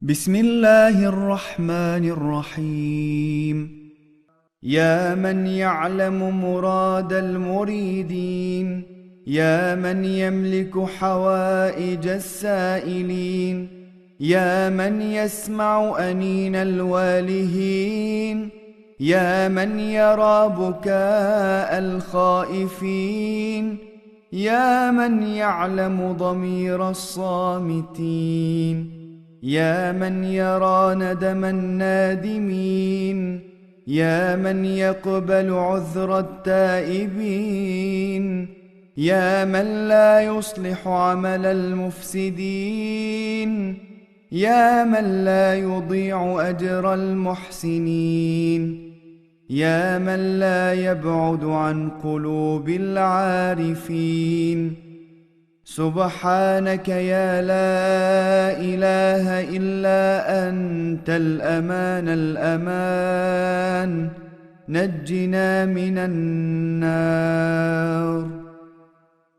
بسم الله الرحمن الرحيم. يا من يعلم مراد المريدين، يا من يملك حوائج السائلين، يا من يسمع أنين الوالهين، يا من يرى بكاء الخائفين، يا من يعلم ضمير الصامتين، يا من يرى ندم النادمين، يا من يقبل عذر التائبين، يا من لا يصلح عمل المفسدين، يا من لا يضيع أجر المحسنين، يا من لا يبعد عن قلوب العارفين. سبحانك يا لا إله إلا أنت الأمان الأمان، نجنا من النار.